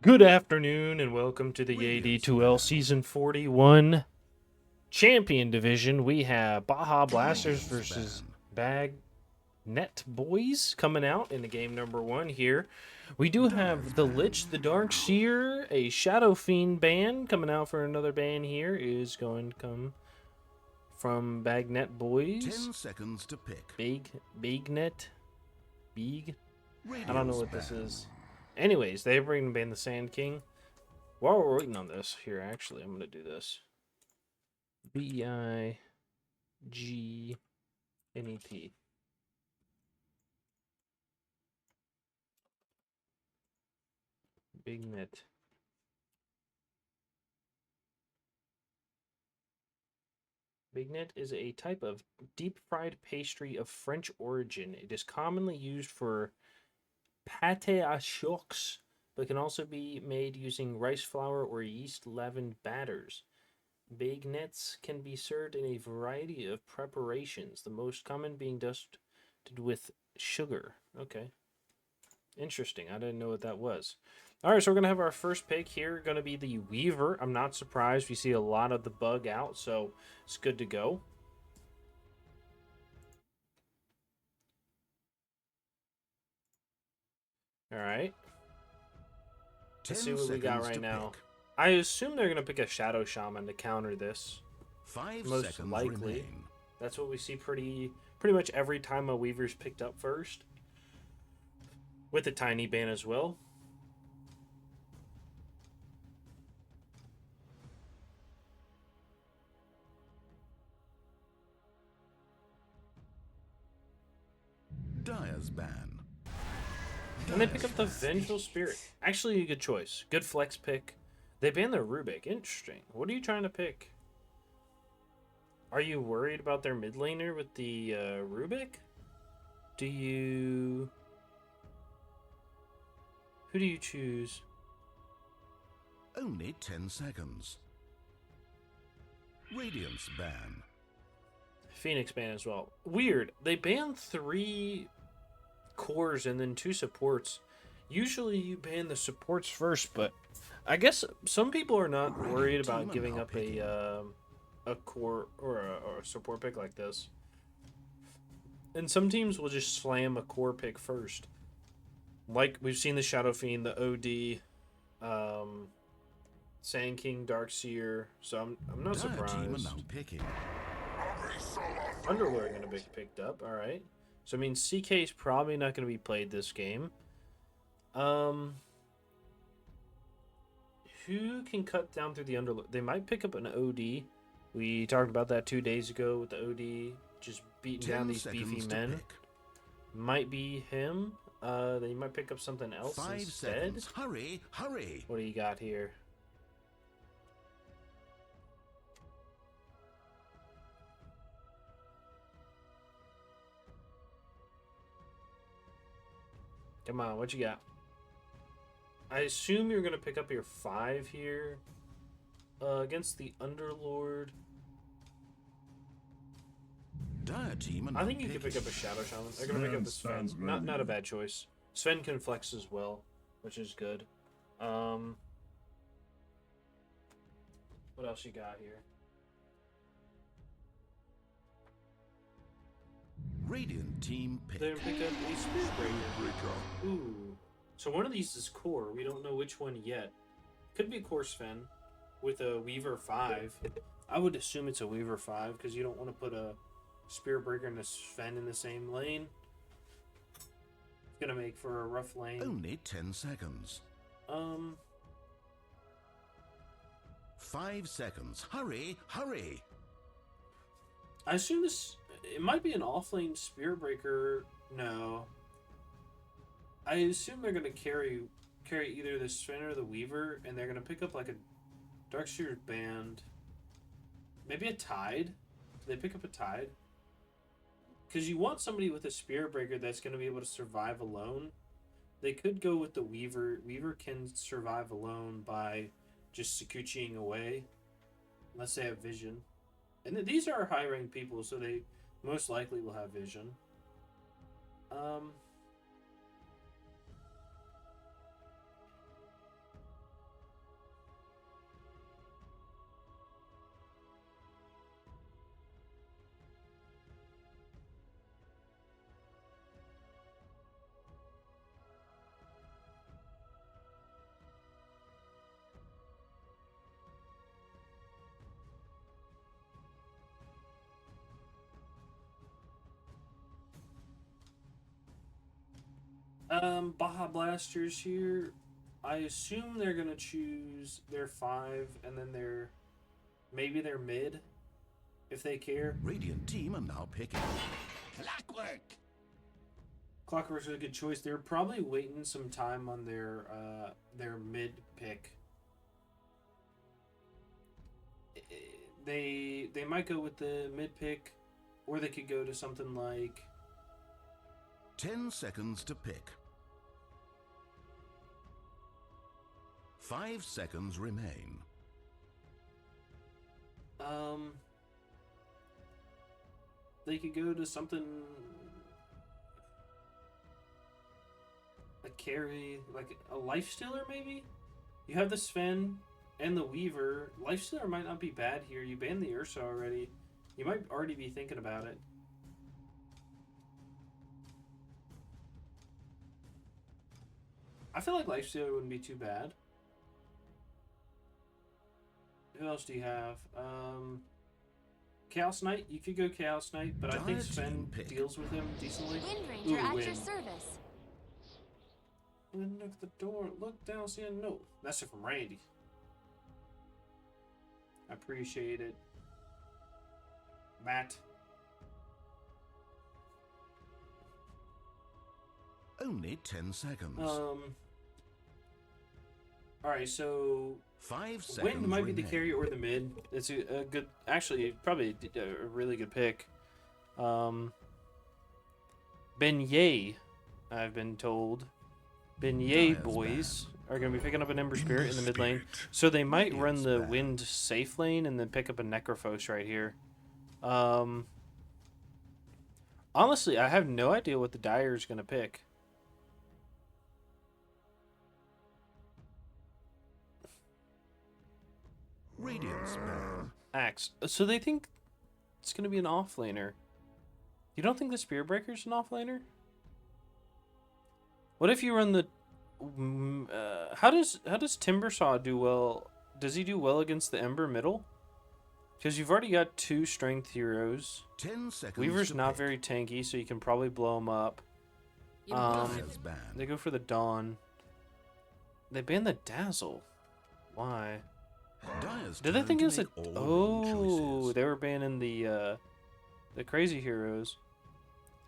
Good afternoon and welcome to the AD2L Season 41 Champion Division. We have Baja Blasters versus Baignet Boys coming out in the game number 1 here. We do have the Lich, the Dark Seer, a Shadow Fiend ban coming out for another ban here is going to come from Baignet Boys. 10 seconds to pick. Beignet? I don't know what this is. Anyways, they bring ban the Sand King. While we're waiting on this, here, actually, I'm going to do this. Beignet. Beignet. Beignet is a type of deep-fried pastry of French origin. It is commonly used for pâté à choux, but can also be made using rice flour or yeast-leavened batters. Beignets can be served in a variety of preparations, the most common being dusted with sugar. Okay. Interesting. I didn't know what that was. All right, so we're going to have our first pick here. Going to be the Weaver. I'm not surprised. We see a lot of the bug out, so it's good to go. All right. Let's see what we got right now. I assume they're going to pick a Shadow Shaman to counter this. 5 Most seconds likely. remain. That's what we see pretty much every time a Weaver's picked up first. With the Tiny ban as well. Dyer's ban. And they pick up the Vengeful Spirit. Actually, a good choice. Good flex pick. They ban the Rubik. Interesting. What are you trying to pick? Are you worried about their mid laner with the Rubik? Do you... Who do you choose? Only 10 seconds. Radiance ban. Phoenix ban as well. Weird. They ban 3 cores and then 2 supports. Usually you ban the supports first, but I guess some people are not worried about giving up a core or a support pick like this. And some teams will just slam a core pick first. Like we've seen the Shadow Fiend, the OD, Sand King, Dark Seer. So I'm not surprised. Team are now picking. Underlord going to be picked up. All right. So I mean, CK is probably not going to be played this game. Who can cut down through the Underlord? They might pick up an OD. We talked about that 2 days ago with the OD just beating down these beefy men. Pick. Might be him. They might pick up something else 5 instead. seconds. Hurry, hurry. What do you got here? Come on, what you got? I assume you're going to pick up your 5 here against the Underlord. Dire team are I think you picking. could pick up a Shadow Shaman. They're going to pick up the Sven. Not a bad choice. Sven can flex as well, which is good. What else you got here? Radiant team pick. They're going to pick up a Spirit Breaker. Ooh. So one of these is core. We don't know which one yet. Could be a core Sven with a Weaver 5. I would assume it's a Weaver 5 because you don't want to put a Spirit Breaker and a Sven in the same lane. It's going to make for a rough lane. Only 10 seconds. 5 seconds. Hurry, hurry. I assume it might be an offlane Spirit Breaker. No. I assume they're going to carry either the Sven or the Weaver, and they're going to pick up like a Darkseer band. Maybe a Tide. Do they pick up a Tide? Because you want somebody with a Spirit Breaker that's going to be able to survive alone. They could go with the Weaver. Weaver can survive alone by just Sakuchiing away. Unless they have vision. And these are high-ranked people, so they most likely will have vision. Baja Blasters here. I assume they're gonna choose their five and then their maybe their mid if they care. Radiant team are now picking. Clockwork. Clockwork's a good choice. They're probably waiting some time on their mid pick. They might go with the mid pick, or they could go to something like 10 seconds to pick. 5 seconds remain. they could go to something a carry, like a life stealer maybe. You have the Sven and the Weaver. Life stealer might not be bad here. You banned the Ursa already. You might already be thinking about it. I feel like life stealer wouldn't be too bad. Who else do you have? Chaos Knight. You could go Chaos Knight, but I think Sven deals with him decently. Wind Ranger at your service. Look at the door. Look down, see a note. That's it from Randy. I appreciate it. Matt. Only 10 seconds. Alright, so 5 seconds. Wind might be the carry or the mid. It's a good, actually, probably a really good pick. Beignet, I've been told. Beignet boys are going to be picking up an Ember Spirit in the mid lane. So they might run the Wind safe lane and then pick up a Necrophos right here. Honestly, I have no idea what the Dire is going to pick. Radiant's ban. Axe. So they think it's going to be an offlaner. You don't think the Spear Breaker's an offlaner? What if you run the... how does Timbersaw do well? Does he do well against the Ember middle? Because you've already got 2 strength heroes. 10 seconds. Weaver's not very tanky, so you can probably blow him up. They go for the Dawn. They ban the Dazzle. Why? Did they think it was a... Oh, they were banning the crazy heroes.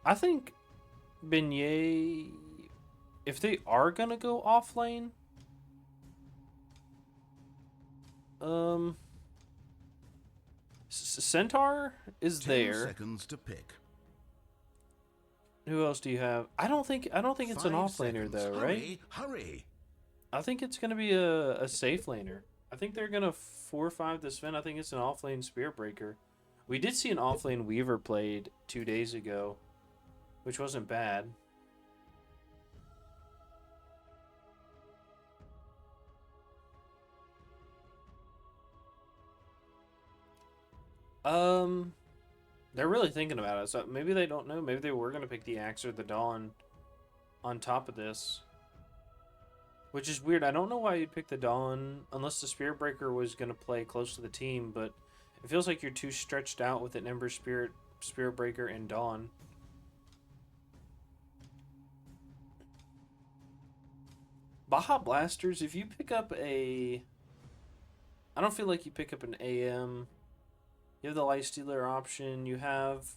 I think Beignet... If they are gonna go off lane... Centaur is 10 there. seconds to pick. Who else do you have? I don't think it's an offlaner though, right? Hurry! I think it's gonna be a safe laner. I think they're gonna 4-5 the Sven. I think it's an offlane Spirit Breaker. We did see an offlane Weaver played 2 days ago, which wasn't bad. They're really thinking about it. So maybe they don't know. Maybe they were gonna pick the Axe or the Dawn on top of this. Which is weird. I don't know why you'd pick the Dawn unless the Spirit Breaker was going to play close to the team, but it feels like you're too stretched out with an Ember Spirit, Spirit Breaker, and Dawn. Baja Blasters, if you pick up a... I don't feel like you pick up an AM. You have the Light Stealer option. You have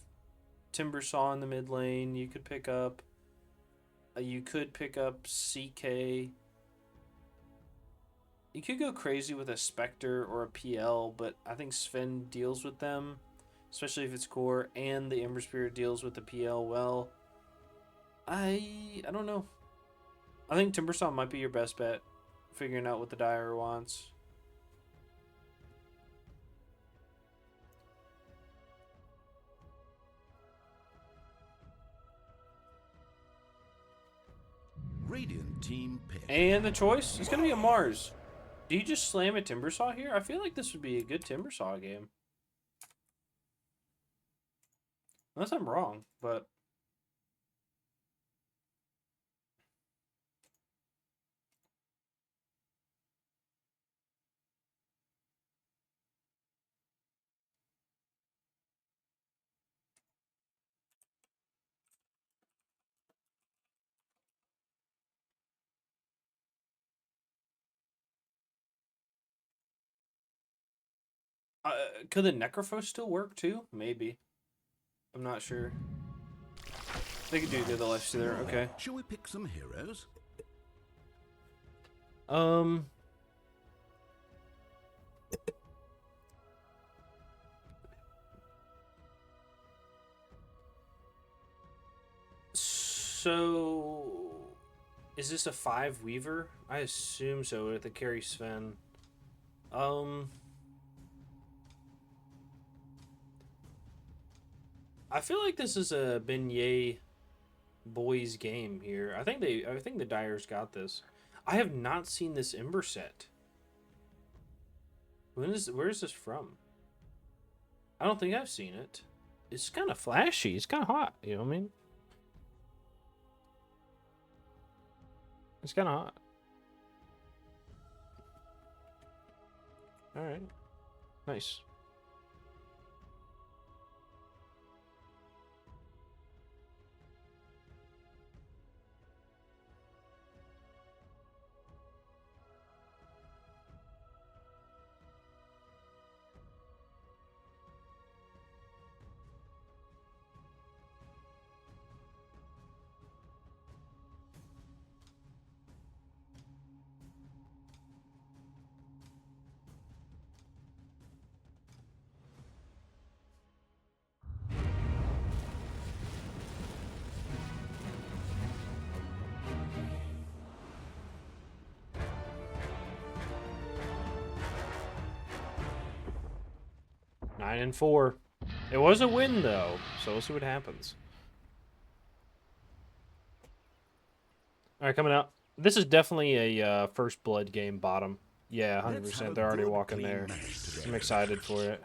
Timbersaw in the mid lane. You could pick up... you could pick up CK... You could go crazy with a Spectre or a PL, but I think Sven deals with them, especially if it's core, and the Ember Spirit deals with the PL well. I don't know. I think Timbersaw might be your best bet, figuring out what the Dire wants. Radiant team pick. And the choice is going to be a Mars. Do you just slam a Timbersaw here? I feel like this would be a good Timbersaw game. Unless I'm wrong, but... Could the Necrophos still work too? Maybe. I'm not sure. They could do either the left there. Okay. Shall we pick some heroes? So, is this a 5 Weaver? I assume so with the carry Sven. I feel like this is a Beignet boys game here. I think the Dyers got this. I have not seen this Ember set. Where is this from? I don't think I've seen it. It's kind of flashy. It's kind of hot. You know what I mean? It's kind of hot. All right. Nice. Nine and 4. It was a win though, so we'll see what happens. All right, coming out. This is definitely a first blood game bottom. Yeah, 100%. They're already walking there. I'm excited for it.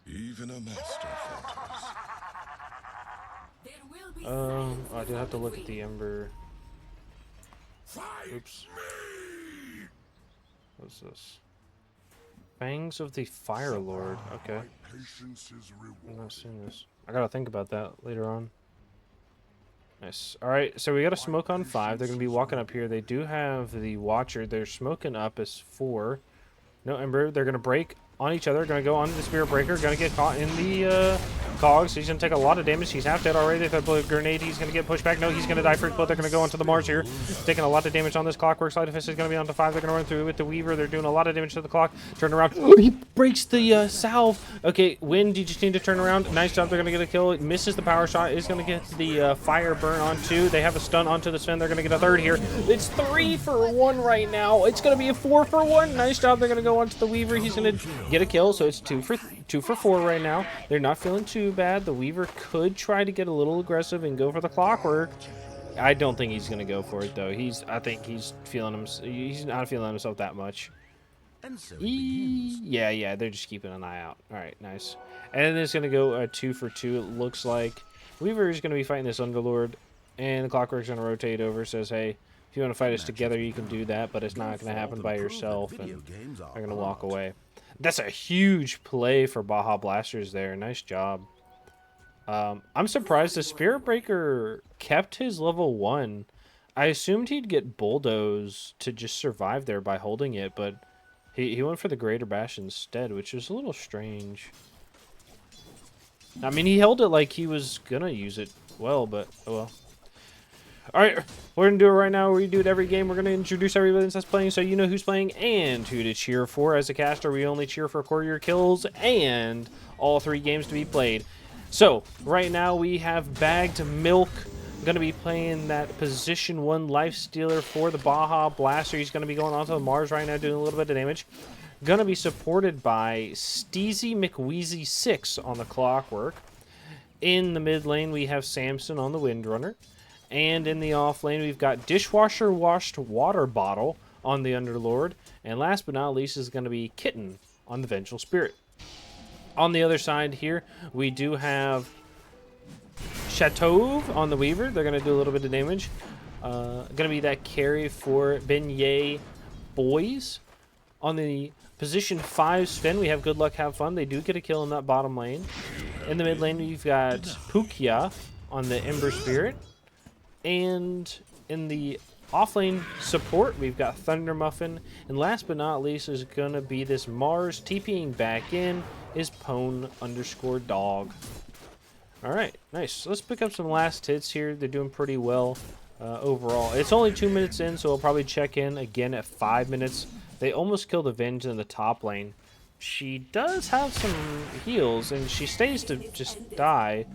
Even a master falters. I do have to look at the Ember. Oops. What's this? Fangs of the Fire Lord. Okay. I'm not seeing this. I gotta think about that later on. Nice. Alright, so we got a smoke on 5. They're gonna be walking up here. They do have the Watcher. They're smoking up as 4. No Ember. They're gonna break on each other. Gonna go on to the Spirit Breaker. Gonna get caught in the cogs. He's gonna take a lot of damage. He's half dead already. They throw a grenade. He's gonna get pushed back. No, he's gonna die first, but they're gonna go onto the Mars here. Taking a lot of damage on this Clockwork. Side of Fist is gonna be onto 5. They're gonna run through with the Weaver. They're doing a lot of damage to the clock. Turn around. He breaks the salve. Okay, Wind, you just need to turn around. Nice job. They're gonna get a kill. It misses the power shot. Is gonna get the fire burn on 2. They have a stun onto the Sven. They're gonna get a third here. It's 3 for 1 right now. It's gonna be a 4 for 1. Nice job. They're gonna go onto the Weaver. He's gonna get a kill. So it's 2 for 4 right now. They're not feeling too bad. The Weaver could try to get a little aggressive and go for the Clockwork. I don't think he's gonna go for it though. I think he's feeling him. He's not feeling himself that much. And so Yeah. They're just keeping an eye out. All right, nice. And then it's gonna go 2 for 2. It looks like Weaver is gonna be fighting this Underlord, and the Clockwork's gonna rotate over. Says, hey, if you want to fight us together, you can do that, but it's not gonna happen by yourself. And they're gonna walk away. That's a huge play for Baja Blasters there. Nice job. I'm surprised the Spirit Breaker kept his level 1. I assumed he'd get Bulldoze to just survive there by holding it, but he went for the Greater Bash instead, which was a little strange. I mean, he held it like he was gonna use it well, but oh well. Alright, we're going to do it right now. We do it every game. We're going to introduce everybody that's playing so you know who's playing and who to cheer for. As a caster, we only cheer for courier kills and all 3 games to be played. So, right now we have Bagged Milk. Going to be playing that position 1 life stealer for the Baja Blaster. He's going to be going onto the Mars right now doing a little bit of damage. Going to be supported by Steezy McWheezy 6 on the Clockwork. In the mid lane, we have Samson on the Windrunner. And in the off lane, we've got Dishwasher Washed Water Bottle on the Underlord. And last but not least is going to be Kitten on the Vengeful Spirit. On the other side here, we do have Chateau on the Weaver. They're going to do a little bit of damage. Going to be that carry for Beignet Boys. On the position 5 Sven, we have Good Luck, Have Fun. They do get a kill in that bottom lane. In the mid lane, we've got Pukia on the Ember Spirit. And in the Offlane support, we've got Thunder Muffin. And last but not least is going to be this Mars. TPing back in is Pwn_dog. Alright, nice. Let's pick up some last hits here. They're doing pretty well overall. It's only 2 minutes in, so we'll probably check in again at 5 minutes. They almost killed Avenge in the top lane. She does have some heals, and she stays to just die.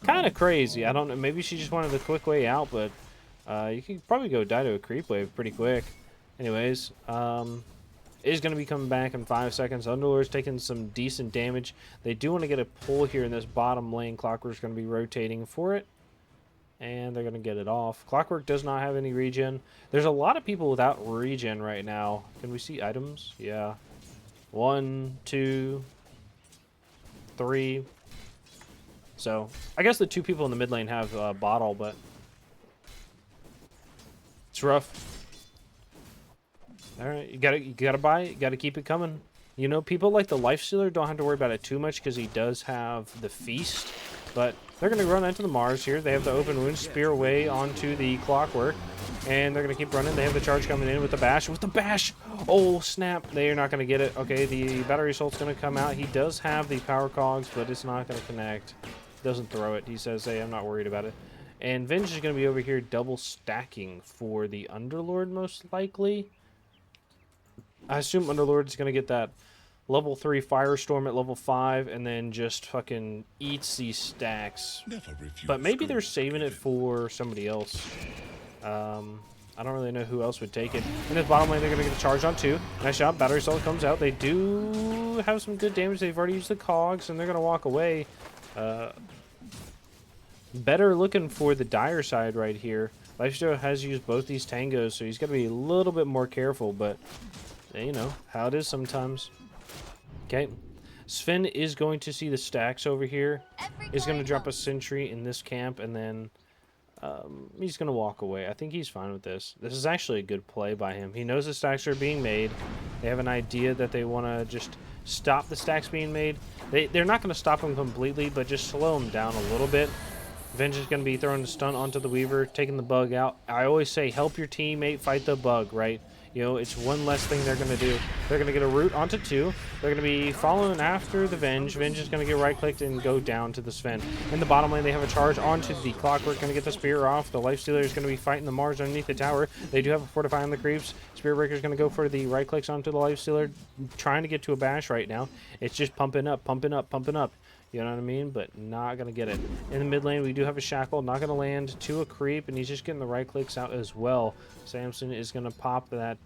Kind of crazy. I don't know. Maybe she just wanted the quick way out, but you could probably go die to a creep wave pretty quick. Anyways, is going to be coming back in 5 seconds. Underlord's taking some decent damage. They do want to get a pull here in this bottom lane. Clockwork's going to be rotating for it, and they're going to get it off. Clockwork does not have any regen. There's a lot of people without regen right now. Can we see items? Yeah. 1, 2, 3. So I guess the 2 people in the mid lane have a bottle, but it's rough. All right, you gotta buy it. You gotta keep it coming. You know, people like the Lifestealer don't have to worry about it too much because he does have the feast. But they're gonna run into the Mars here. They have the open wound, spear away onto the Clockwork. And they're going to keep running. They have the charge coming in with the bash. With the bash! Oh, snap. They are not going to get it. Okay, the battery assault's going to come out. He does have the power cogs, but it's not going to connect. Doesn't throw it. He says, hey, I'm not worried about it. And Venge is going to be over here double stacking for the Underlord, most likely. I assume Underlord is going to get that level 3 Firestorm at level 5 and then just fucking eats these stacks. But maybe they're saving it for somebody else. I don't really know who else would take it. In this bottom lane, they're going to get a charge on 2. Nice shot. Battery assault comes out. They do have some good damage. They've already used the cogs, and they're going to walk away. Better looking for the dire side right here. Lifesteal has used both these tangos, so he's got to be a little bit more careful, but you know how it is sometimes. Okay. Sven is going to see the stacks over here. Is going to drop a sentry in this camp, and then he's going to walk away. I think he's fine with this. This is actually a good play by him. He knows the stacks are being made. They have an idea that they want to just stop the stacks being made. They're not going to stop them completely, but just slow them down a little bit. Venge is going to be throwing the stun onto the Weaver, taking the bug out. I always say help your teammate fight the bug, right? You know, it's one less thing they're going to do. They're going to get a root onto 2. They're going to be following after the Venge. Venge is going to get right-clicked and go down to the Sven. In the bottom lane, they have a charge onto the Clockwork. Going to get the Spear off. The Lifestealer is going to be fighting the Mars underneath the tower. They do have a Fortify on the creeps. Spearbreaker is going to go for the right-clicks onto the Lifestealer. Trying to get to a bash right now. It's just pumping up, pumping up, pumping up. You know what I mean? But not going to get it. In the mid lane, we do have a Shackle. Not going to land to a creep, and he's just getting the right clicks out as well. Samson is going to pop that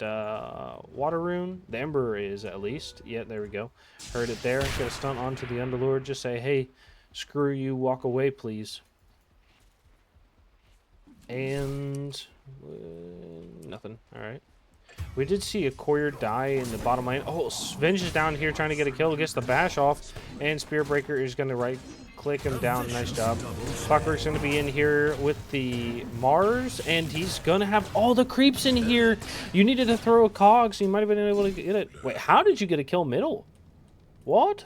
water rune. The Ember is, at least. Yeah, there we go. Heard it there. Get a stun onto the Underlord. Just say, hey, screw you. Walk away, please. And nothing. All right. We did see a courier die in the bottom lane. Oh, Venge is down here trying to get a kill. Gets the bash off. And Spearbreaker is going to right-click him down. Nice job. Clockwork's going to be in here with the Mars. And he's going to have all the creeps in here. You needed to throw a cog, so you might have been able to get it. Wait, how did you get a kill middle? What?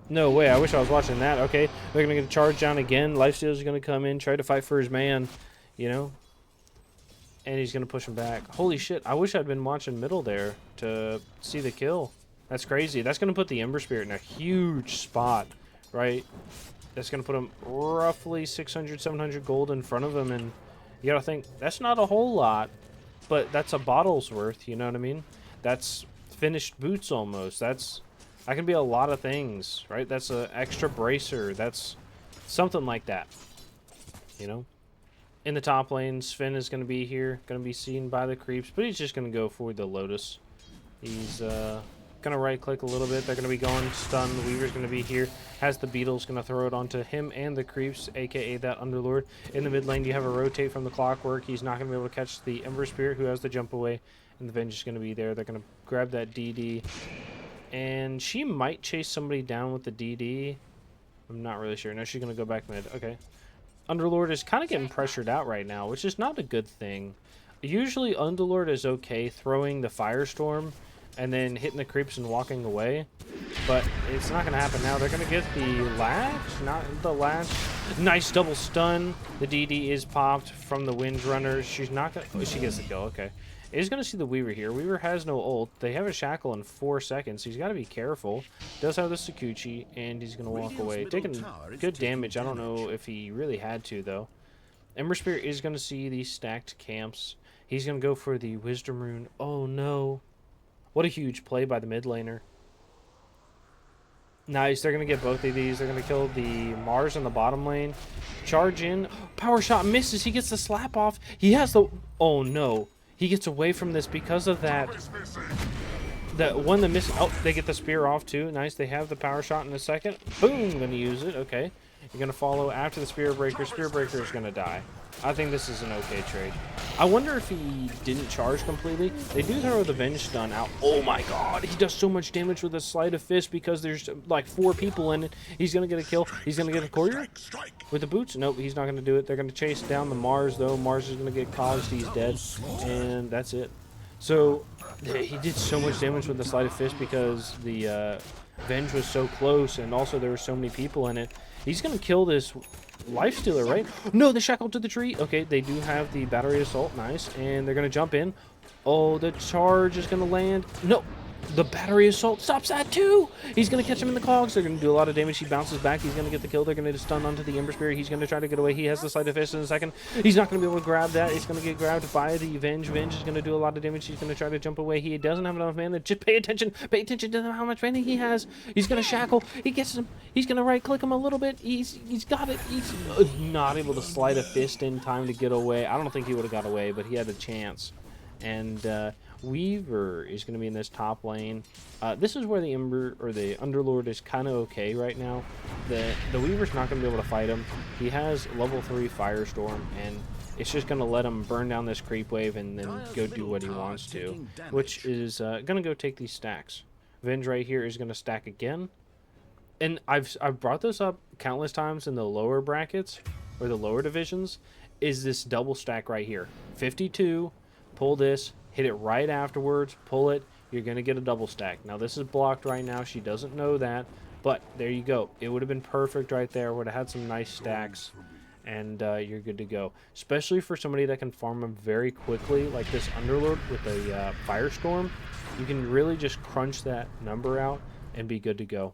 No way. I wish I was watching that. Okay. They're going to get a charge down again. Lifesteal is going to come in, try to fight for his man. You know? And he's going to push him back. Holy shit. I wish I'd been watching middle there to see the kill. That's crazy. That's going to put the Ember Spirit in a huge spot, right? That's going to put him roughly 600, 700 gold in front of him. And you got to think, that's not a whole lot, but that's a bottle's worth. You know what I mean? That's finished boots almost. That can be a lot of things, right? That's an extra bracer. That's something like that, you know? In the top lane, Sven is going to be here, going to be seen by the creeps, but he's just going to go for the Lotus. He's going to right-click a little bit. They're going to be going stun. The Weaver's going to be here. Has the Beetle's going to throw it onto him and the creeps, a.k.a. that Underlord. In the mid lane, you have a rotate from the Clockwork. He's not going to be able to catch the Ember Spirit, who has the jump away, and the Venge is going to be there. They're going to grab that DD, and she might chase somebody down with the DD. I'm not really sure. No, she's going to go back mid. Okay. Underlord is kind of getting pressured out right now, which is not a good thing. Usually Underlord is okay throwing the Firestorm and then hitting the creeps and walking away. But it's not going to happen now. They're going to get the latch, not the latch. Nice double stun. The DD is popped from the Windrunner. She's not going to... Oh, she gets the kill. Okay. He's going to see the Weaver here. Weaver has no ult. They have a shackle in 4 seconds. He's got to be careful. Does have the Sakuchi, and he's going to walk away. Taking good damage. I don't know if he really had to, though. Ember Spirit is going to see these stacked camps. He's going to go for the Wisdom Rune. Oh, no. What a huge play by the mid laner. Nice. They're going to get both of these. They're going to kill the Mars in the bottom lane. Charge in. Power shot misses. He gets the slap off. He has the... Oh, no. He gets away from this because of that. That one that missed. Oh, they get the spear off too. Nice. They have the power shot in a second. Boom. Going to use it. Okay. You're going to follow after the Spear Breaker. Spear Breaker is going to die. I think this is an okay trade. I wonder if he didn't charge completely. They do throw the Venge stun out. Oh my god. He does so much damage with a Sleight of Fist because there's like 4 people in it. He's going to get a kill. He's going to get a courier with the boots. Nope, he's not going to do it. They're going to chase down the Mars though. Mars is going to get caused. He's dead. And that's it. So he did so much damage with the Sleight of Fist because the Venge was so close, and also there were so many people in it. He's going to kill this Lifestealer, right? No, they shackled to the tree. Okay, they do have the Battery Assault. Nice. And they're going to jump in. Oh, the charge is going to land. No. The Battery Assault stops that too. He's going to catch him in the cogs. They're going to do a lot of damage. He bounces back. He's going to get the kill. They're going to stun onto the Ember Spirit. He's going to try to get away. He has the Sleight of Fist in a second. He's not going to be able to grab that. It's going to get grabbed by the Venge. Venge is going to do a lot of damage. He's going to try to jump away. He doesn't have enough mana. Just pay attention. Pay attention to how much mana he has. He's going to shackle. He gets him. He's going to right click him a little bit. He's got it. He's not able to Sleight a Fist in time to get away. I don't think he would have got away, but he had a chance. And Weaver is going to be in this top lane. This is where the Ember or the Underlord is kind of okay right now. The Weaver's not going to be able to fight him. He has level 3 Firestorm, and it's just going to let him burn down this creep wave and then go do what he wants to, which is going to go take these stacks. Venge right here is going to stack again. And I've brought this up countless times in the lower brackets or the lower divisions, is this double stack right here. 52, pull this, hit it right afterwards, pull it, you're going to get a double stack. Now this is blocked right now, she doesn't know that, but there you go. It would have been perfect right there, would have had some nice stacks, and you're good to go. Especially for somebody that can farm them very quickly, like this Underlord with a Firestorm. You can really just crunch that number out and be good to go.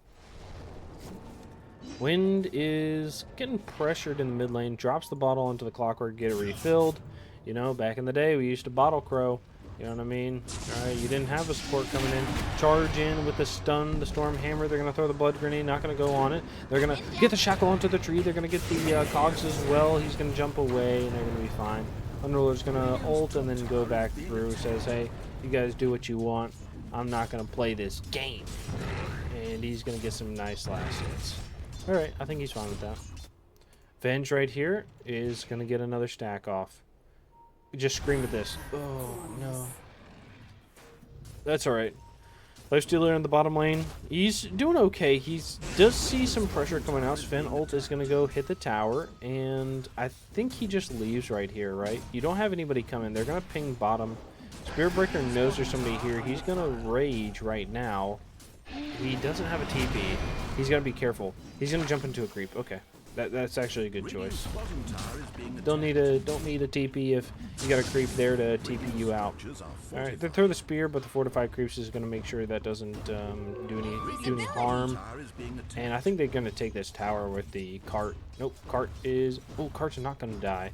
Wind is getting pressured in the mid lane, drops the bottle into the Clockwork, get it refilled. You know, back in the day, we used to bottle crow. You know what I mean? Alright, you didn't have a support coming in. Charge in with the stun, the Storm Hammer. They're going to throw the Blood Grenade, not going to go on it. They're going to get the Shackle onto the tree. They're going to get the Cogs as well. He's going to jump away, and they're going to be fine. Underlord's going to ult and then go back through. Says, hey, you guys do what you want. I'm not going to play this game. And he's going to get some nice last hits. Alright, I think he's fine with that. Venge right here is going to get another stack off. Just scream at this. Oh, no. That's alright. Lifestealer in the bottom lane. He's doing okay. He does see some pressure coming out. Sven ult is going to go hit the tower. And I think he just leaves right here, right? You don't have anybody coming. They're going to ping bottom. Spiritbreaker knows there's somebody here. He's going to rage right now. He doesn't have a TP. He's got to be careful. He's going to jump into a creep. Okay. That's actually a good choice. Don't need a TP if you got a creep there to TP you out. Alright, they throw the spear, but the fortified creeps is going to make sure that doesn't do any harm. And I think they're going to take this tower with the cart. Nope, cart is... Oh, cart's not going to die.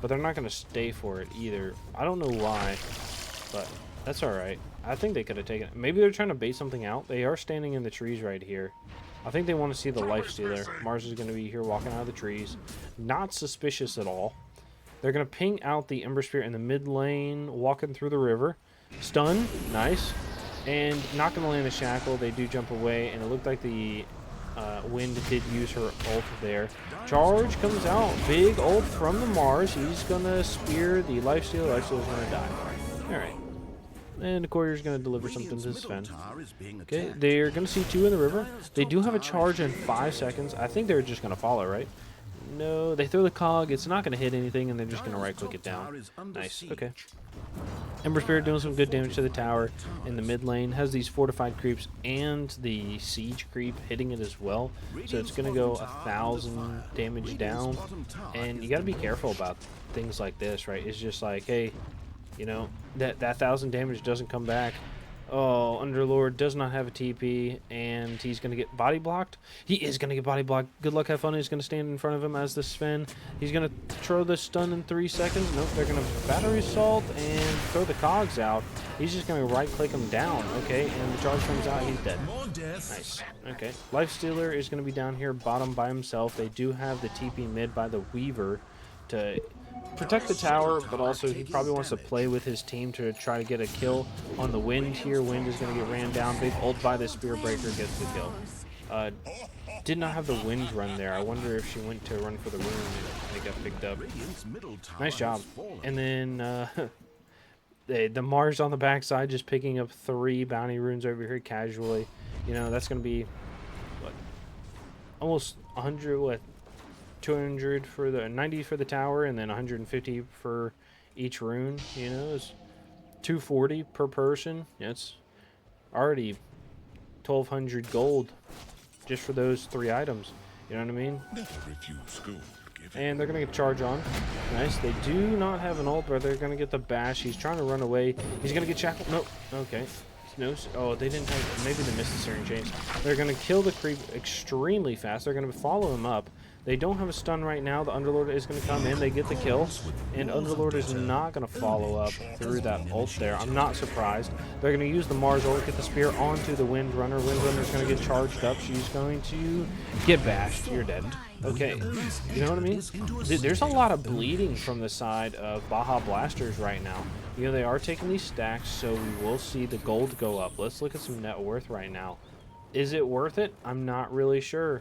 But they're not going to stay for it either. I don't know why, but that's alright. I think they could have taken it. Maybe they're trying to bait something out. They are standing in the trees right here. I think they want to see the Lifestealer. Mars is going to be here walking out of the trees. Not suspicious at all. They're going to ping out the Ember Spirit in the mid lane, walking through the river. Stun, nice. And not going to land a shackle. They do jump away, and it looked like the Wind did use her ult there. Charge comes out. Big ult from the Mars. He's going to spear the Lifestealer. Lifestealer's going to die. Alright. And the courier's going to deliver something to Sven. Okay, they're going to see 2 in the river. They do have a charge in 5 seconds. I think they're just going to follow, right? No, they throw the cog. It's not going to hit anything, and they're just going to right-click it down. Nice. Okay. Ember Spirit doing some good damage to the tower in the mid lane. Has these fortified creeps and the siege creep hitting it as well. So it's going to go 1,000 damage down. And you got to be careful about things like this, right? It's just like, hey, you know, that 1,000 damage doesn't come back. Oh, Underlord does not have a TP, and he's going to get body blocked. He is going to get body blocked. Good luck, have fun. He's going to stand in front of him as the Sven. He's going to throw the stun in 3 seconds. Nope, they're going to battery assault and throw the cogs out. He's just going to right-click him down, okay, and the charge comes out. He's dead. Nice. Okay, Lifestealer is going to be down here bottom by himself. They do have the TP mid by the Weaver to protect the tower, but also he probably wants to play with his team to try to get a kill on the Wind here. Wind is going to get ran down. Big ult by the Spear Breaker gets the kill. Did not have the Wind run there. I wonder if she went to run for the rune and they got picked up. Nice job. And then the Mars on the backside just picking up 3 bounty runes over here casually. You know, that's going to be, what, almost 100, what? 200 for the 90 for the tower, and then 150 for each rune. You know, it's 240 per person. It's already 1,200 gold just for those 3 items. You know what I mean? Never refuse gold. And they're gonna get charge on. Nice. They do not have an ult, but they're gonna get the bash. He's trying to run away. He's gonna get shackled. Nope. Okay. No. Oh, they didn't have. Maybe they missed the Searing Chains. They're gonna kill the creep extremely fast. They're gonna follow him up. They don't have a stun right now. The Underlord is going to come in. They get the kill. And Underlord is not going to follow up through that ult there. I'm not surprised. They're going to use the Mars ult, get the spear onto the Windrunner. Windrunner's going to get charged up. She's going to get bashed. You're dead. Okay. You know what I mean? There's a lot of bleeding from the side of Baja Blasters right now. You know, they are taking these stacks, so we will see the gold go up. Let's look at some net worth right now. Is it worth it? I'm not really sure.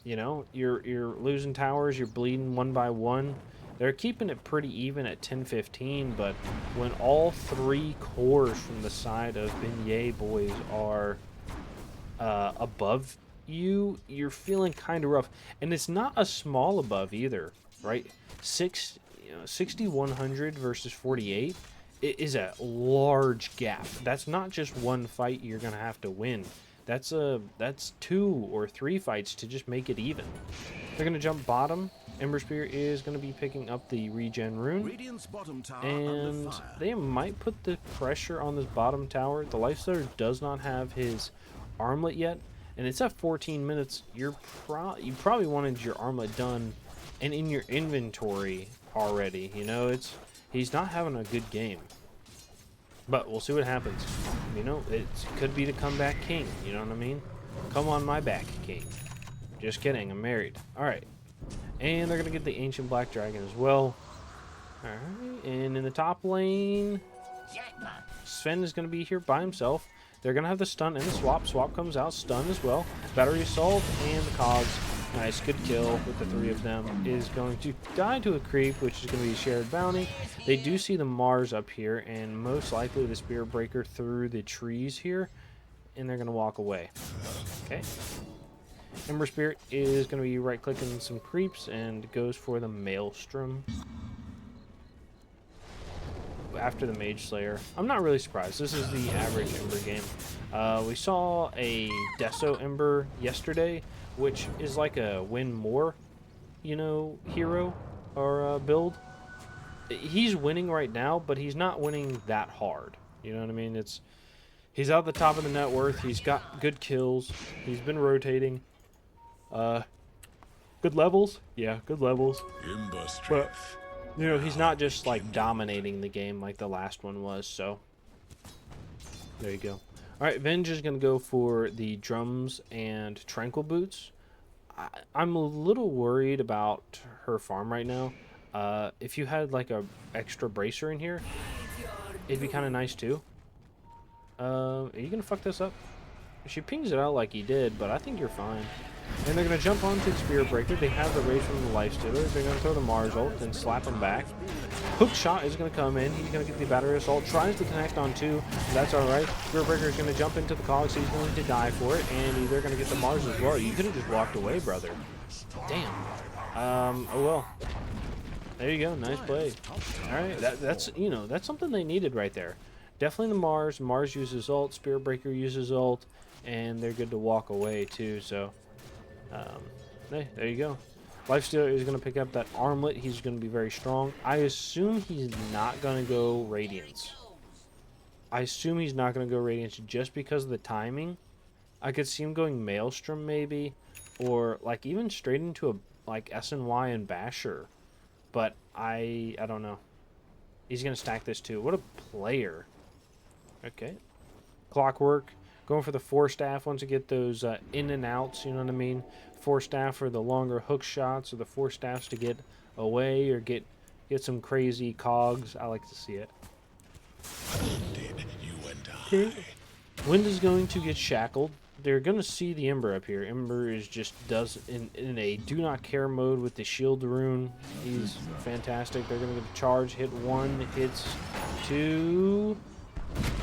You know, you're losing towers, you're bleeding 1 by 1. They're keeping it pretty even at 10-15, but when all 3 cores from the side of Beignet boys are above you, you're feeling kind of rough. And it's not a small above either, right? 6,100 versus 48. It is a large gap. That's not just one fight you're going to have to win. That's 2 or 3 fights to just make it even. They're going to jump bottom. Ember Spear is going to be picking up the regen rune. And they might put the pressure on this bottom tower. The Lifestealer does not have his armlet yet. And it's at 14 minutes. You probably wanted your armlet done and in your inventory already. You know, he's not having a good game. But we'll see what happens. You know, it could be the comeback king. You know what I mean? Come on my back, king. Just kidding. I'm married. All right. And they're going to get the Ancient Black Dragon as well. All right. And in the top lane, Sven is going to be here by himself. They're going to have the stun and the swap. Swap comes out. Stun as well. Battery Assault and the cogs. Nice, good kill with the 3 of them. Is going to die to a creep, which is going to be a shared bounty. They do see the Mars up here, and most likely the Spear Breaker through the trees here, and they're going to walk away. Okay. Ember Spirit is going to be right-clicking some creeps and goes for the Maelstrom after the Mage Slayer. I'm not really surprised. This is the average Ember game. We saw a Deso Ember yesterday, which is like a win more, you know, hero or build. He's winning right now, but he's not winning that hard. You know what I mean? He's out the top of the net worth. He's got good kills. He's been rotating. Good levels. Yeah, good levels. But, you know, he's not just like dominating the game like the last one was. So there you go. All right, Venge is going to go for the drums and tranquil boots. I'm a little worried about her farm right now. If you had like a extra bracer in here, it'd be kind of nice too. Are you going to fuck this up? She pings it out like he did, but I think you're fine. And they're going to jump onto the Spear Breaker. They have the Rage from the Lifestealer. They're going to throw the Mars ult and slap him back. Hook Shot is going to come in. He's going to get the Battery Assault. Tries to connect on 2. That's alright. Spear Breaker is going to jump into the cogs. He's going to die for it. And they're going to get the Mars as well. You could have just walked away, brother. Damn. Oh well. There you go. Nice play. All right, that's you know that's something they needed right there. Definitely the Mars. Mars uses ult. Spirit Breaker uses ult, and they're good to walk away too. So, hey, there you go. Lifestealer is going to pick up that armlet. He's going to be very strong. I assume he's not going to go Radiance. I assume he's not going to go Radiance just because of the timing. I could see him going Maelstrom maybe, or like even straight into a like SNY and Basher. But I don't know. He's going to stack this too. What a player. Okay. Clockwork. Going for the 4-staff once you get those in and outs, you know what I mean? 4-staff for the longer hook shots, or the 4-staffs to get away or get some crazy cogs. I like to see it. Did you and Okay. Wind is going to get shackled. They're going to see the Ember up here. Ember is just does in a do not care mode with the shield rune. He's fantastic. They're going to get a charge. Hit 1, hits 2.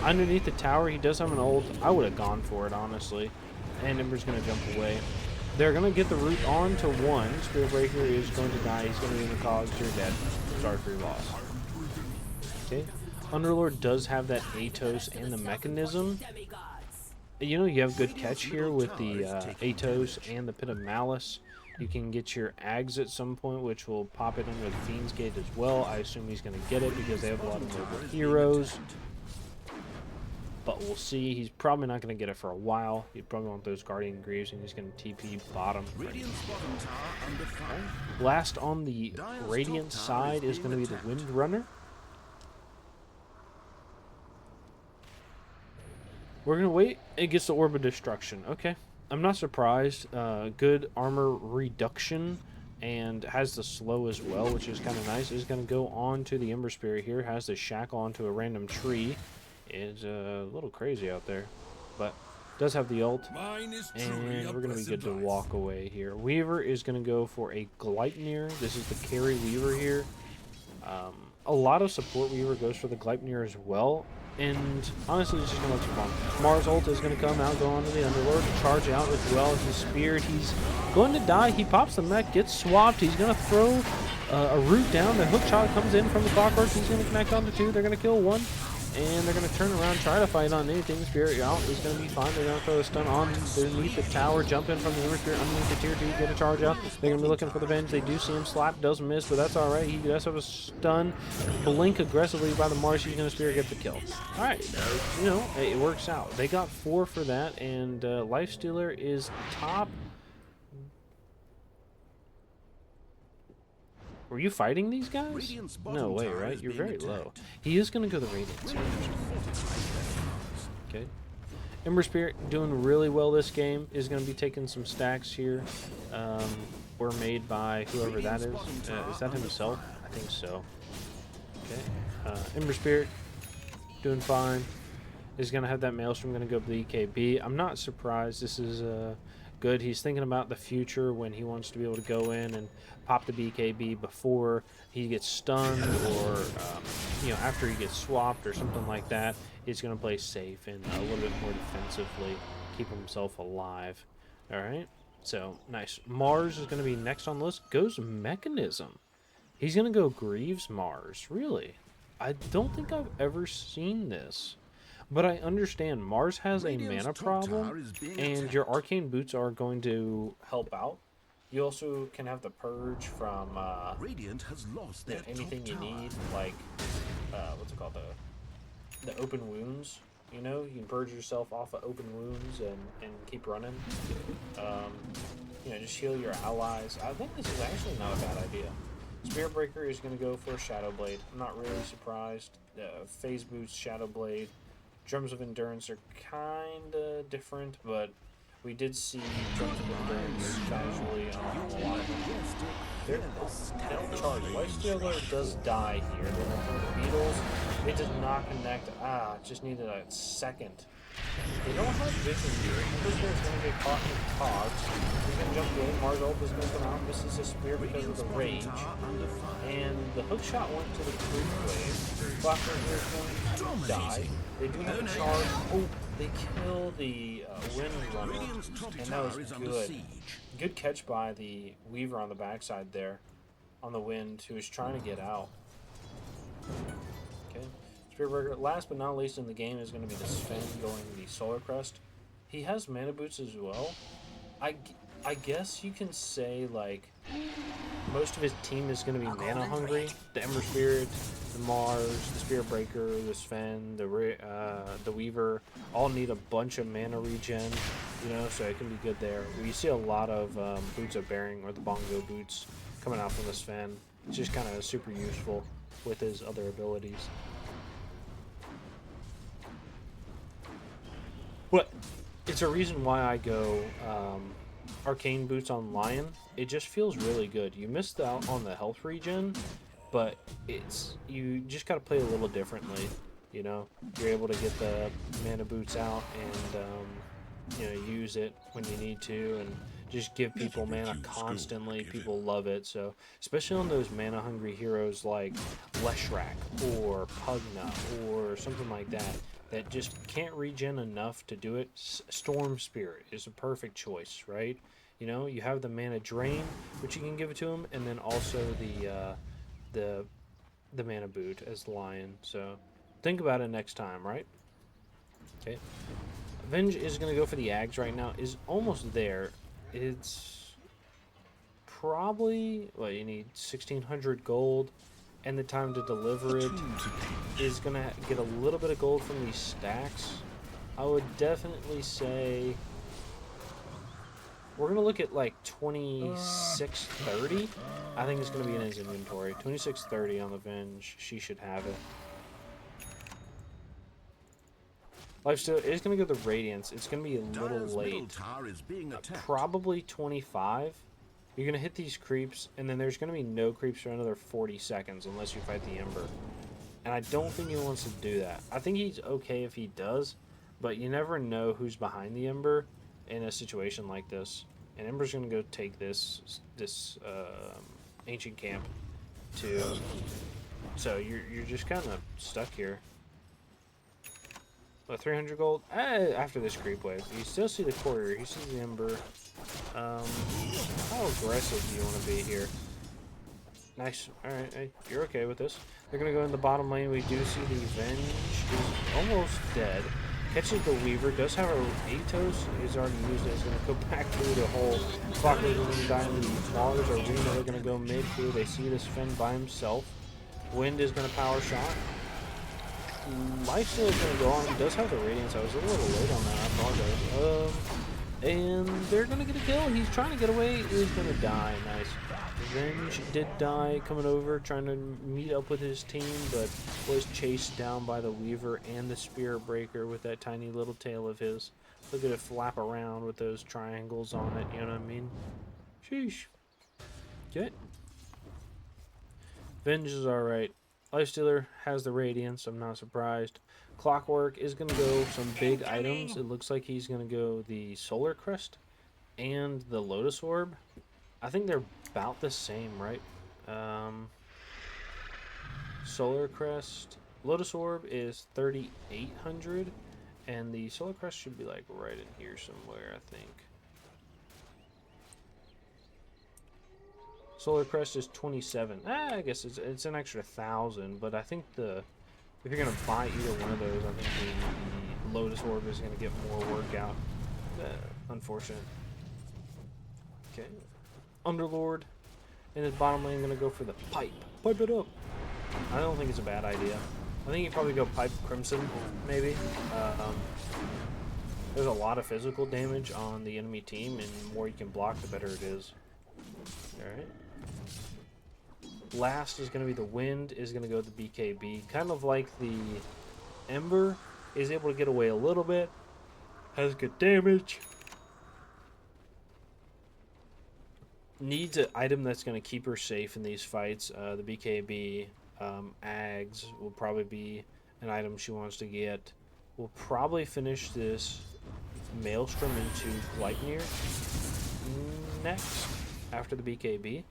Underneath the tower, he does have an ult. I would have gone for it, honestly. And Ember's going to jump away. They're going to get the root on to 1. Spirit Breaker is going to die. He's going to be in the cogs. You're dead. Sorry for your loss. Okay. Underlord does have that Atos and the mechanism. You know, you have good catch here with the Atos and the Pit of Malice. You can get your Ags at some point, which will pop it in with Fiend's Gate as well. I assume he's going to get it because they have a lot of mobile heroes. But we'll see. He's probably not going to get it for a while. He'd probably want those Guardian Greaves, and he's going to TP bottom. Okay. Last on the Radiant side is going to be the Wind Runner. We're going to wait. It gets the Orb of Destruction. Okay. I'm not surprised. Good armor reduction, and has the slow as well, which is kind of nice. Is going to go on to the Ember Spirit here. Has the shackle onto a random tree. Is a little crazy out there, but does have the ult, and we're going to be good to walk away here. Weaver is going to go for a Gleipnir. This is the carry Weaver here. A lot of support Weaver goes for the Gleipnir as well, and honestly, it's just going to let you farm. Mars ult is going to come out, go on to the Underlord, charge out as well. He's speared. He's going to die. He pops the mech, gets swapped. He's going to throw a root down. The hook shot comes in from the Clockwork. He's going to connect onto 2. They're going to kill 1. And they're going to turn around, try to fight on anything. Spirit out is going to be fine. They're going to throw a stun on underneath the tower, jump in from the Ember Spirit underneath the tier 2, get a charge out. They're going to be looking for the Venge. They do see him slap, does miss, but that's alright. He does have a stun. Blink aggressively by the Mars. He's going to Spirit get the kill. Alright, you know, it works out. They got 4 for that, and Lifestealer is top. Were you fighting these guys? No way, right? You're very low. He is going to go the Radiance. Okay. Ember Spirit doing really well this game. Is going to be taking some stacks here. Were made by whoever that is. Is that himself? I think so. Okay. Ember Spirit doing fine. Is going to have that Maelstrom. Going to go to the EKB. I'm not surprised. This is good. He's thinking about the future when he wants to be able to go in and pop the BKB before he gets stunned, or you know, after he gets swapped or something like that. He's going to play safe and a little bit more defensively, keep himself alive. All right, so nice. Mars is going to be next on the list. Goes Mechanism. He's going to go Greaves Mars. Really? I don't think I've ever seen this. But I understand Mars has a mana problem, and your Arcane Boots are going to help out. You also can have the Purge from Radiant has lost their anything you need, like, what's it called, the Open Wounds. You know, you can purge yourself off of Open Wounds and keep running. You know, just heal your allies. I think this is actually not a bad idea. Spirit Breaker is going to go for Shadow Blade. I'm not really surprised. Phase Boots, Shadow Blade. Drums of Endurance are kind of different, but we did see Drums of Endurance casually on a lot of them. They don't charge. Lifestealer does die here. They're from the Beetles. It does not connect. Just needed a second. They don't have vision here. Ember Spirit's going to get caught in the cogs. He's going to jump in. Mars ult is going to come out. This is a spear because of the rage. And the hook shot went to the Creep Wave. Clockwork is going to die. They do have a charge. Oh, they kill the Wind Runner. And that was good. Good catch by the Weaver on the backside there. on the wind who is trying to get out. Okay. Spearbreaker, last but not least in the game, is going to be the Sven going the Solar Crest. He has mana boots as well. I guess you can say, like, most of his team is going to be mana hungry. The Ember Spirit, the Mars, the Spirit Breaker, the Sven, the Weaver, all need a bunch of mana regen, you know, so it can be good there. We see a lot of Boots of Bearing, or the Bongo Boots, coming out from the Sven. It's just kind of super useful with his other abilities. But it's a reason why I go Arcane Boots on Lion. It just feels really good. You missed out on the health regen, but you just got to play a little differently. You know, you're able to get the mana boots out and you know, use it when you need to, and just give people mana constantly. People love it. So especially on those mana hungry heroes like Leshrac or Pugna or something like that that just can't regen enough to do it, Storm Spirit is a perfect choice, right? You know, you have the mana drain, which you can give it to him, and then also the mana boot as the Lion. So think about it next time, right? Okay. Venge is going to go for the Ags right now. Is almost there. It's probably, well, you need 1,600 gold, and the time to deliver it is going to get a little bit of gold from these stacks. I would definitely say we're going to look at like 2630. I think it's going to be in his inventory. 2630 on the Venge. She should have it. Lifesteal is going to go the Radiance. It's going to be a little late. Probably 25. You're going to hit these creeps, and then there's going to be no creeps for another 40 seconds unless you fight the Ember. And I don't think he wants to do that. I think he's okay if he does, but you never know who's behind the Ember in a situation like this. And Ember's going to go take this ancient camp too. So you're just kind of stuck here. 300 gold after this creep wave. You still see the courier. You see the Ember. How aggressive do you want to be here? Nice. Alright, hey, you're okay with this. They're going to go in the bottom lane. We do see the Venge is almost dead. Catches the Weaver. Does have a Atos. He's already used it. He's going to go back through the hole. Clockwork is going to die in the Mars. Arena, they're going to go mid through. They see this Sven by himself. Wind is going to power shot. Lifesteal is going to go on. He does have the Radiance. I was a little late on that. I apologize. And they're going to get a kill. He's trying to get away. He's going to die. Nice. Venge did die coming over, trying to meet up with his team, but was chased down by the Weaver and the Spirit Breaker with that tiny little tail of his. Look at it flap around with those triangles on it. You know what I mean? Sheesh. Okay. Venge is alright. Lifestealer has the Radiance, I'm not surprised. Clockwork is going to go some big items. It looks like he's going to go the Solar Crest and the Lotus Orb. I think they're about the same, right? Solar Crest. Lotus Orb is 3,800, and the Solar Crest should be like right in here somewhere, I think. Solar Crest is 27. I guess it's an extra 1,000, but I think if you're gonna buy either one of those, I think the Lotus Orb is gonna get more work out. Unfortunate. Okay, Underlord in his bottom lane gonna go for the pipe. Pipe it up. I don't think it's a bad idea. I think you probably go pipe Crimson, maybe. There's a lot of physical damage on the enemy team, and the more you can block, the better it is. All right. Last is going to be the Wind, is going to go the BKB. Kind of like the Ember, is able to get away a little bit. Has good damage. Needs an item that's going to keep her safe in these fights. The BKB, Ags will probably be an item she wants to get. We'll probably finish this Maelstrom into Gleipnir next, after the BKB.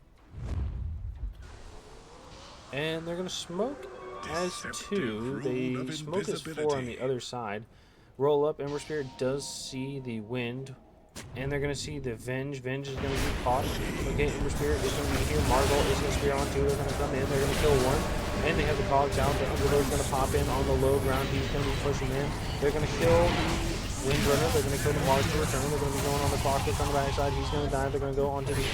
And they're going to smoke as 2. They smoke as 4 on the other side. Roll up. Ember Spirit does see the Wind And they're going to see the Venge. Venge is going to be caught. Okay, Ember Spirit is going to be here. Marvel is going to spear on two. They're going to come in. They're going to kill one. And they have the cogs out. The Underlord's going to pop in on the low ground. He's going to be pushing in. They're going to kill the Windrunner. They're going to kill the Mars to return. They're going to be going on the clock on the backside. He's going to die. They're going to go onto the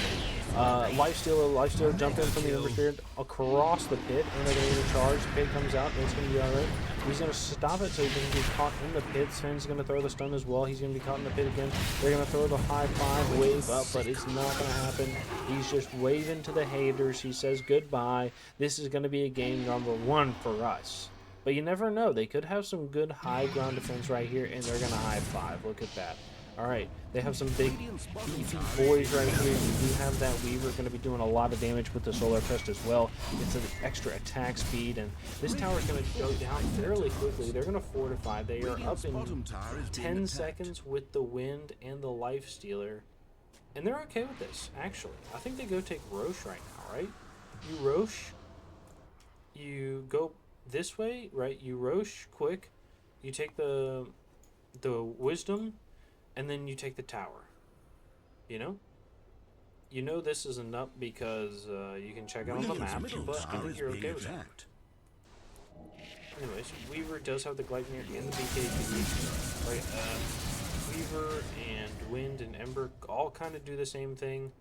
Lifestealer. Lifestealer jump in from the Ember Spirit across the pit. And they're going to get a charge. The pit comes out. And it's going to be alright. He's going to stop it so he doesn't get caught in the pit. Sven's going to throw the stun as well. He's going to be caught in the pit again. They're going to throw the high five wave up, but it's not going to happen. He's just waving to the haters. He says goodbye. This is going to be a game number 1 for us. But you never know. They could have some good high ground defense right here, and they're going to high five. Look at that. All right, they have some big beefy boys right here. You do have that Weaver going to be doing a lot of damage with the Solar Crest as well. It's an extra attack speed, and this tower is going to go down fairly quickly. They're going to fortify. They are up in 10 seconds with the Wind and the Life Stealer, and they're okay with this, actually. I think they go take Roche right now, right? You Roche, you go this way, right? You Roche quick, you take the Wisdom, and then you take the tower. You know this isn't up because you can check out on the map, but I think you're okay with that. Anyways, Weaver does have the Gleipnir and the BKB. Right, Weaver and Wind and Ember all kind of do the same thing.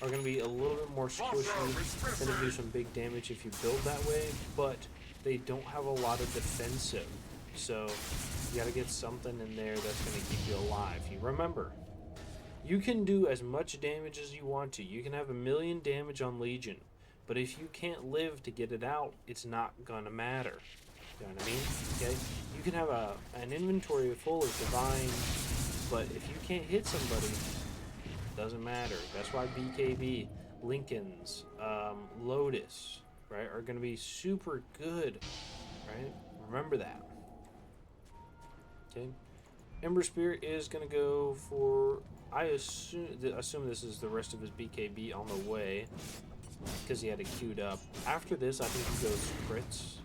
Are going to be a little bit more squishy. Going to do some big damage if you build that way, but they don't have a lot of defensive. So you got to get something in there that's going to keep you alive. You remember, you can do as much damage as you want to. You can have 1,000,000 damage on Legion, but if you can't live to get it out, it's not going to matter. You know what I mean? Okay? You can have an inventory full of Divine, but if you can't hit somebody, it doesn't matter. That's why BKB, Lincolns, Lotus, right, are going to be super good, right? Remember that. Okay, Ember Spirit is going to go for, I assume this is the rest of his BKB on the way, because he had it queued up. After this, I think he goes Fritz,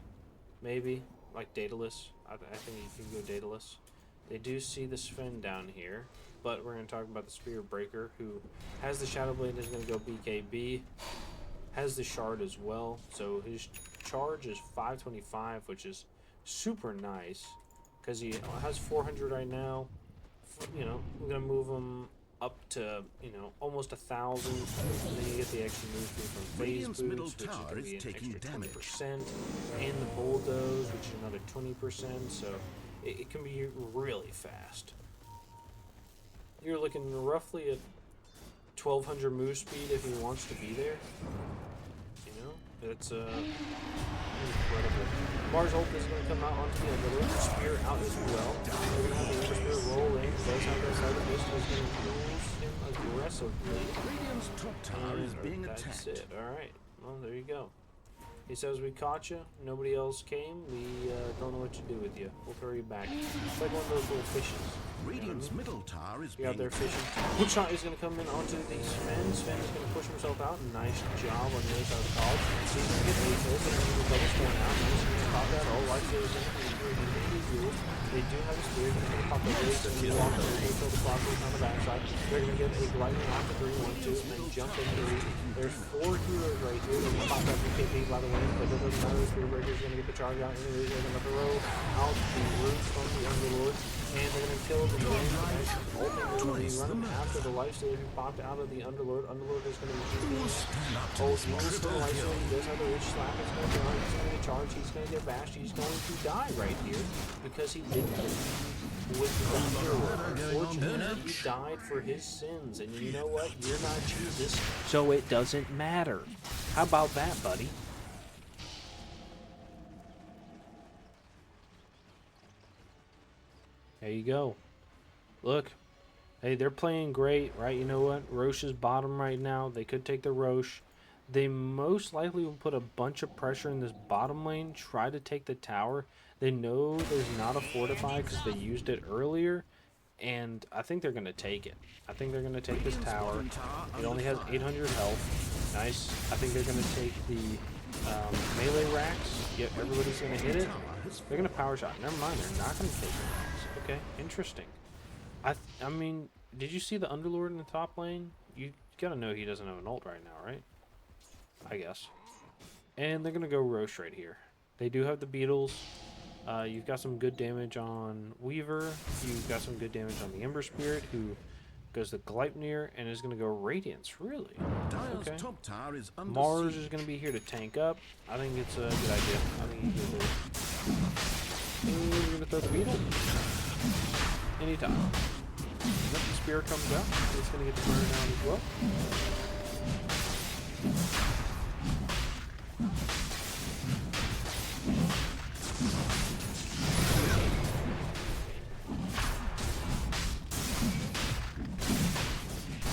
maybe, like Daedalus. I think he can go Daedalus. They do see the Sven down here, but we're going to talk about the Spirit Breaker, who has the Shadow Blade, is going to go BKB, has the Shard as well, so his charge is 525, which is super nice. Because he has 400 right now. We're going to move him up to, almost 1,000. And then you get the extra move speed from phase boots, which is going to be an extra 20%. And the bulldoze, which is another 20%. So it can be really fast. You're looking roughly at 1,200 move speed if he wants to be there. It's incredible. Mars ult is going to come out onto the Underlord. Spear out as well. We're going to have the Ember Spear roll in. Does have that side of this. Is going to use him aggressively. Radiant's top tower is being That's attacked. it. Alright. Well, there you go. He says we caught you. Nobody else came. We don't know what to do with you. We'll throw you back. It's like one of those little fishes. Radiant's middle tower is You out being there fishing. Woodshot is going to come in onto the Sven. Sven is going to push himself out. Nice job on the other side of the college. He's going to get a kill. They're going to double spawn out. He's going to pop that. All life is going to be duels. They do have a spear. He's going to pop the race and walk over to the clock on the backside. They're going to get a lightning off the 3-1-2 and then jump in 3. There's 4 heroes right here. They're going to pop that BKB by the way, but it doesn't matter. The Spear Breaker is going to get the charge out. Anyways, they're going to throw out the roots from the Underlord. And they're going to kill the Wind. Ultimately, running after the Lifestealer who popped out of the Underlord. Underlord is going to be oh, he moves to the Lifestealer. He does have the Rich Slap. He's going to die. He's going to get charged. He's going to get bashed. He's going to die right here because he didn't with the Underlord. Unfortunately, he died for his sins. And you know what? You're not Jesus, so it doesn't matter. How about that, buddy? There you go. Look. Hey, they're playing great, right? You know what? Roche is bottom right now. They could take the Roche. They most likely will put a bunch of pressure in this bottom lane, try to take the tower. They know there's not a fortify because they used it earlier, and I think they're going to take it. I think they're going to take this tower. It only has 800 health. Nice. I think they're going to take the melee racks. Yep, everybody's going to hit it. They're going to power shot. Never mind, they're not going to take the racks. Okay, interesting. I mean, did you see the Underlord in the top lane? You gotta know he doesn't have an ult right now, right? I guess. And they're gonna go Roche right here. They do have the beetles. You've got some good damage on Weaver. You've got some good damage on the Ember Spirit, who goes to Gleipnir and is going to go Radiance. Really? Dire's Okay. top tower is under Mars siege. is going to be here to tank up. I think it's a good idea. I think he's going to do it. And we're going to throw the beetle. Anytime. Yep, the spear comes out. It's going to get the burn down as well.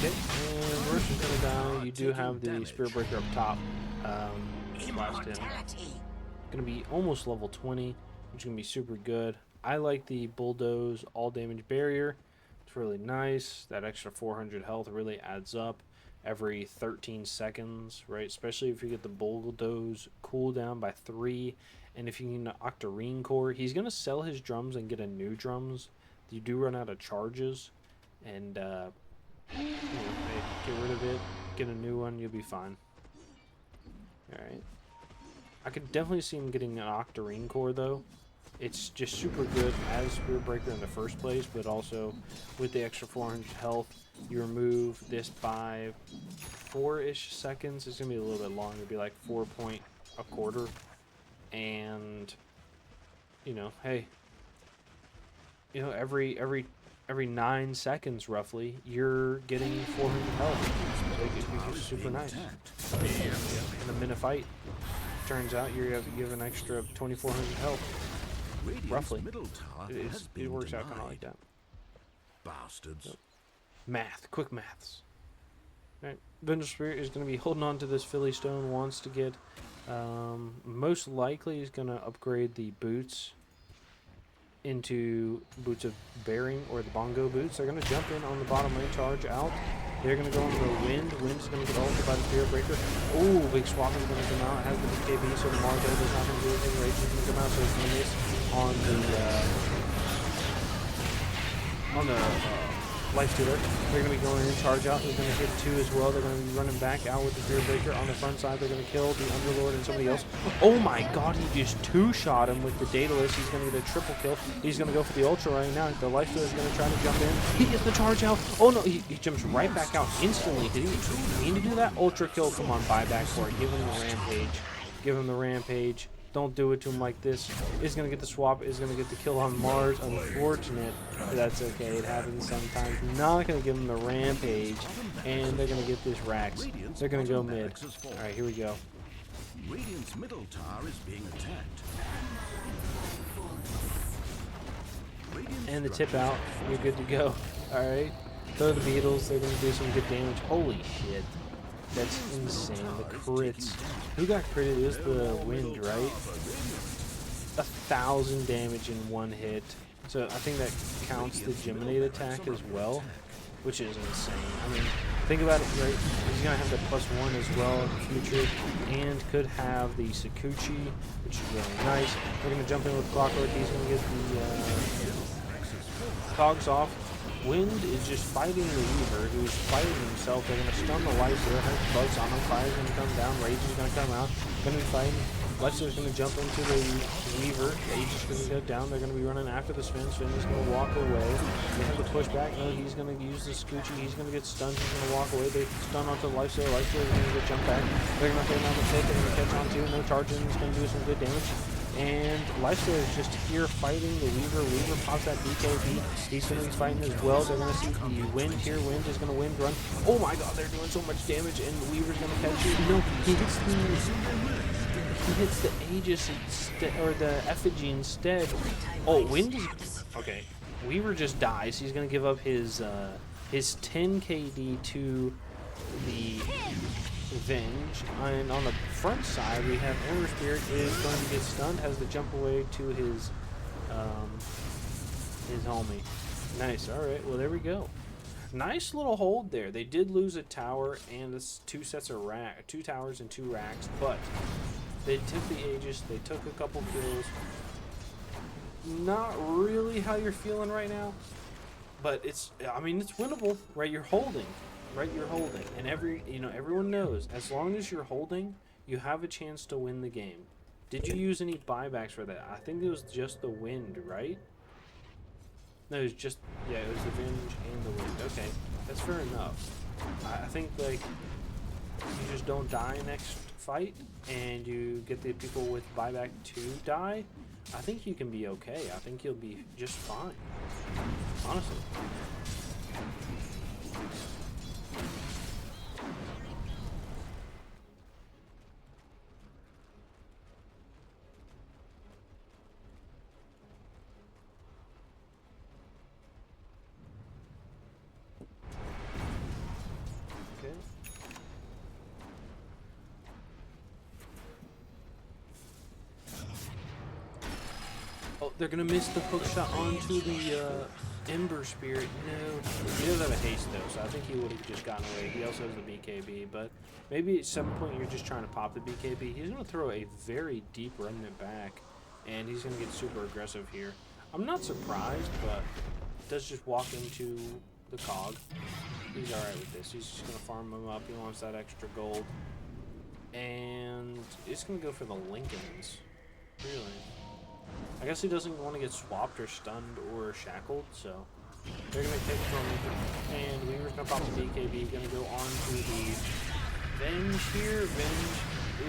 Okay, and Roche is going to die. You do have the Spear Breaker up top. Last in. Going to be almost level 20, which is going to be super good. I like the Bulldoze all damage barrier. It's really nice. That extra 400 health really adds up every 13 seconds, right? Especially if you get the Bulldoze cooldown by 3. And if you need an Octarine core, he's going to sell his drums and get a new drums. You do run out of charges. And, you know, hey, get rid of it, get a new one, you'll be fine. Alright. I could definitely see him getting an Octarine core, though. It's just super good as Spear Breaker in the first place, but also with the extra 400 health, you remove this by 4-ish seconds. It's going to be a little bit long. It'll be like 4.25. And, you know, hey, you know, every 9 seconds roughly, you're getting 400 health. So it's super nice. In a minute fight, turns out you have an extra 2,400 health. Radiant's Roughly. middle tower has been It works out kind of denied. like that. Bastards. Yep. Math, quick maths. Alright, Vengeful Spirit is going to be holding on to this Philly Stone. Wants to get, most likely is going to upgrade the boots into boots of bearing or the bongo boots. They're going to jump in on the bottom lane, charge out. They're going to go into the wind. Wind is going to get ulted by the Spirit Breaker. Oh, big swap is going to come out. It has the BKB, so the Margo is not going to do anything. Rage is going to come out, so it's going to miss on the Life Stealer. They're going to be going in, charge out. They're going to hit 2 as well. They're going to be running back out with the Spirit Breaker. On the front side, they're going to kill the Underlord and somebody else. Oh my god, he just 2-shot him with the Daedalus. He's going to get a triple kill. He's going to go for the Ultra right now. The Life Stealer is going to try to jump in. He gets the charge out. Oh no, he jumps right back out instantly. Did he mean to do that? Ultra kill. Come on, buy back for it. Give him the Rampage. Give him the Rampage. Don't do it to him like this. He's going to get the swap. He's going to get the kill on Mars. Unfortunate. But that's okay. It happens sometimes. Not going to give him the Rampage. And they're going to get this Rax. They're going to go mid. Alright, here we go. Radiant's middle tower is being attacked. And the tip out. You're good to go. Alright. Throw the Beetles. They're going to do some good damage. Holy shit. That's insane. The crits. Who got critted? It was the wind, right? 1,000 damage in one hit. So I think that counts the Geminate attack as well, which is insane. I mean, think about it, right? He's going to have the +1 as well in the future, and could have the Sakuchi, which is really nice. We're going to jump in with Clockwork. He's going to get the cogs off. Wind is just fighting the Weaver, who's fighting himself. They're going to stun the Life Stealer, has bugs on him, Fire's going to come down, Rage is going to come out, going to be fighting. Life Stealer's going to jump into the Weaver, Rage is going to go down, they're going to be running after the Sven, Sven is going to walk away. They have to push back, no, he's going to use the Scoochie, he's going to get stunned, he's going to walk away, they stun onto the Life Stealer, Life Stealer's going to get jumped back, they're going to throw down the pit, they're going to catch on too, no charging, he's going to do some good damage. And Life Stealer is just here fighting the Weaver. Weaver pops that BKB. He's going to be fighting as well. They're going to see the Wind here. Wind is going to wind run. Oh my god, they're doing so much damage, and the Weaver's going to catch you. No, he hits the Aegis or the Effigy instead. Oh, Wind is... Okay. Weaver just dies. He's going to give up his 10 KD to the Venge, and on the front side we have Ember Spirit is going to get stunned, has to jump away to his homie. Nice. All right. Well, there we go. Nice little hold there. They did lose a tower and 2 sets of rack, 2 towers and 2 racks, but they took the Aegis. They took a couple kills. Not really how you're feeling right now. but it's, I mean, it's winnable, right? You're holding, right? You're holding, and everyone knows as long as you're holding, you have a chance to win the game. Did you use any buybacks for that? I think it was just the wind, right? No, it was just, yeah, it was the Venge and the wind. Okay, that's fair enough. I think, like, you just don't die next fight, and you get the people with buyback to die. I think you can be okay. I think you'll be just fine, honestly. Okay. Oh, they're gonna miss the hook shot onto the Ember Spirit. No, he does have a haste though, so I think he would have just gotten away. He also has the BKB, but maybe at some point you're just trying to pop the BKB. He's gonna throw a very deep remnant back, and he's gonna get super aggressive here. I'm not surprised, but does just walk into the cog. He's alright with this. He's just gonna farm him up. He wants that extra gold, and he's gonna go for the Lincolns. Really. I guess he doesn't want to get swapped or stunned or shackled, so they're going to take from him. And Weaver's going to pop the BKB, going to go on to the Venge here. Venge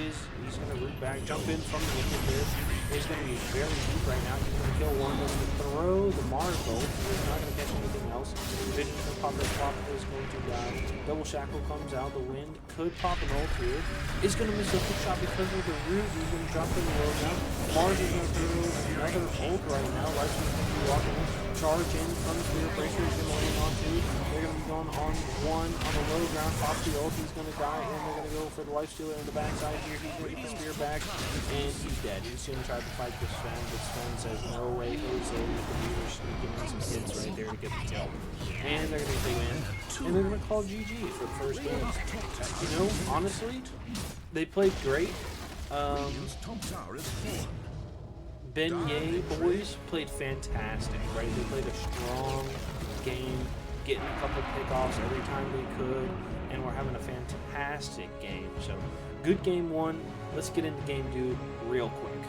is, he's going to root back, jump in from the wicked there. He's going to be very deep right now. He's going to kill one. He's going to throw the Mars bolt. He's not going to catch anything else. Vision's going to pop the swap, is going to die. Double shackle comes out. The wind could pop an ult here. It's going to miss a hook shot because of the root. He's going to drop in the low now. Mars is going to throw another ult right now. Life's going to be walking in. Charge in from the Spirit Breaker. He's going to land on two. They're going to be going on one on the low ground. Pop the ult. He's going to die. And they're going to go for the Lifestealer in the backside here. He's going to get the spear back. And he's dead. He's going to try to fight this Sven, but Sven says, no way, Jose, with the Weaver sneaking in some hits right there to get the kill. And they're going to win. And they're going to call GG for the first game. You know, honestly, they played great. Beignet boys played fantastic, right? They played a strong game, getting a couple pickoffs every time they could, and we're having a fantastic game. So, good game one. Let's get into game two real quick.